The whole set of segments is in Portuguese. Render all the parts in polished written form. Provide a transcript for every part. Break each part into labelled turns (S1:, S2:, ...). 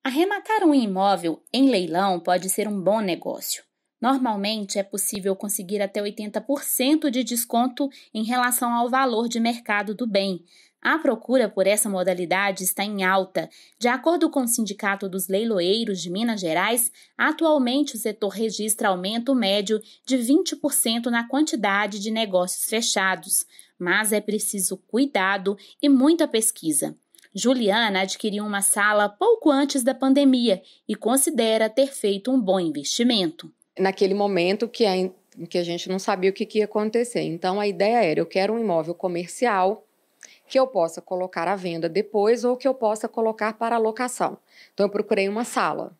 S1: Arrematar um imóvel em leilão pode ser um bom negócio. Normalmente é possível conseguir até 80% de desconto em relação ao valor de mercado do bem. A procura por essa modalidade está em alta. De acordo com o Sindicato dos Leiloeiros de Minas Gerais, atualmente o setor registra aumento médio de 20% na quantidade de negócios fechados. Mas é preciso cuidado e muita pesquisa. Juliana adquiriu uma sala pouco antes da pandemia e considera ter feito um bom investimento.
S2: Naquele momento que a gente não sabia o que ia acontecer. Então, a ideia era, eu quero um imóvel comercial que eu possa colocar à venda depois ou que eu possa colocar para locação. Então, eu procurei uma sala.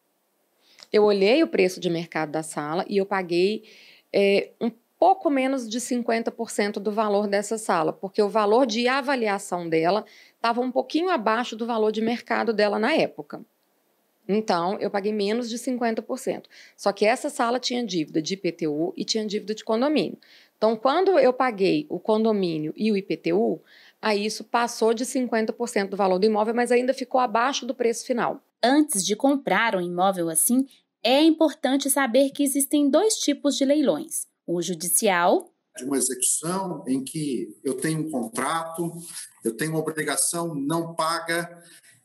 S2: Eu olhei o preço de mercado da sala e eu paguei um pouco menos de 50% do valor dessa sala, porque o valor de avaliação dela estava um pouquinho abaixo do valor de mercado dela na época. Então, eu paguei menos de 50%. Só que essa sala tinha dívida de IPTU e tinha dívida de condomínio. Então, quando eu paguei o condomínio e o IPTU, aí isso passou de 50% do valor do imóvel, mas ainda ficou abaixo do preço final.
S1: Antes de comprar um imóvel assim, é importante saber que existem dois tipos de leilões: o judicial,
S3: de uma execução em que eu tenho um contrato, eu tenho uma obrigação não paga,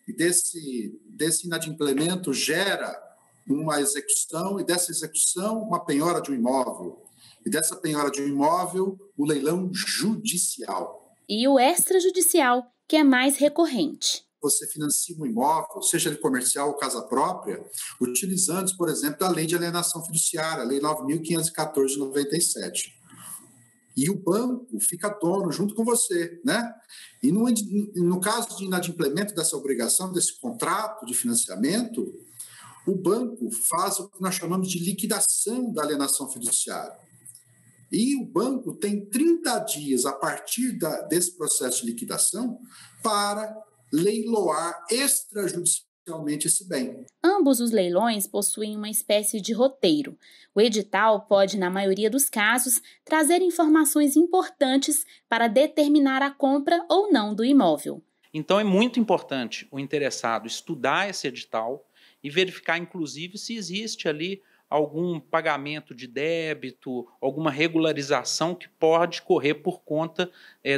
S3: e desse inadimplemento gera uma execução, e dessa execução uma penhora de um imóvel, e dessa penhora de um imóvel o leilão judicial.
S1: E o extrajudicial, que é mais recorrente.
S3: Você financia um imóvel, seja ele comercial ou casa própria, utilizando, por exemplo, a Lei de Alienação Fiduciária, a Lei 9.514 de 97. E o banco fica dono junto com você, né? E no caso de inadimplemento dessa obrigação, desse contrato de financiamento, o banco faz o que nós chamamos de liquidação da alienação fiduciária. E o banco tem 30 dias a partir desse processo de liquidação para leiloar extrajudicialmente esse bem.
S1: Ambos os leilões possuem uma espécie de roteiro. O edital pode, na maioria dos casos, trazer informações importantes para determinar a compra ou não do imóvel.
S4: Então é muito importante o interessado estudar esse edital e verificar, inclusive, se existe ali algum pagamento de débito, alguma regularização que pode correr por conta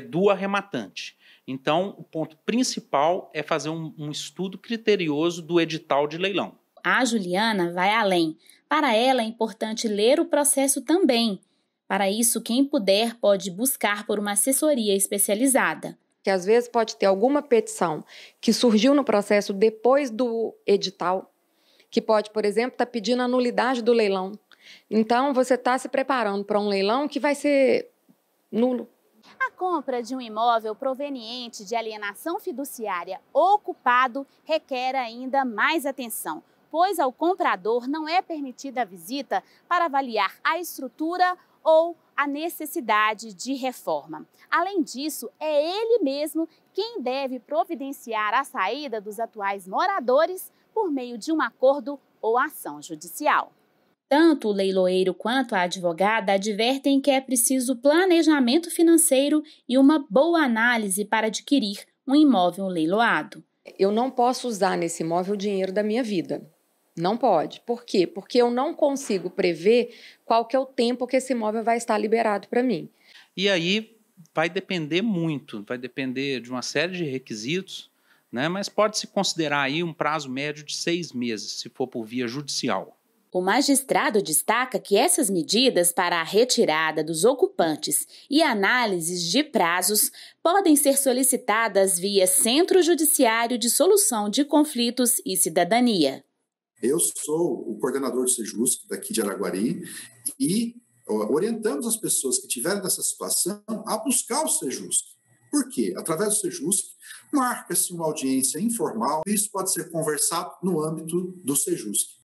S4: do arrematante. Então, o ponto principal é fazer um estudo criterioso do edital de leilão.
S1: A Juliana vai além. Para ela é importante ler o processo também. Para isso, quem puder pode buscar por uma assessoria especializada.
S2: Que às vezes pode ter alguma petição que surgiu no processo depois do edital, que pode, por exemplo, estar pedindo a nulidade do leilão. Então, você está se preparando para um leilão que vai ser nulo.
S1: A compra de um imóvel proveniente de alienação fiduciária ocupado requer ainda mais atenção, pois ao comprador não é permitida a visita para avaliar a estrutura ou a necessidade de reforma. Além disso, é ele mesmo quem deve providenciar a saída dos atuais moradores por meio de um acordo ou ação judicial. Tanto o leiloeiro quanto a advogada advertem que é preciso planejamento financeiro e uma boa análise para adquirir um imóvel leiloado.
S2: Eu não posso usar nesse imóvel o dinheiro da minha vida. Não pode. Por quê? Porque eu não consigo prever qual que é o tempo que esse imóvel vai estar liberado para mim.
S4: E aí vai depender muito, vai depender de uma série de requisitos, né? Mas pode-se considerar aí um prazo médio de 6 meses, se for por via judicial.
S1: O magistrado destaca que essas medidas para a retirada dos ocupantes e análises de prazos podem ser solicitadas via Centro Judiciário de Solução de Conflitos e Cidadania.
S3: Eu sou o coordenador do Sejusc daqui de Araguari e orientamos as pessoas que tiverem nessa situação a buscar o Sejusc. Por quê? Através do Sejusc, marca-se uma audiência informal e isso pode ser conversado no âmbito do Sejusc.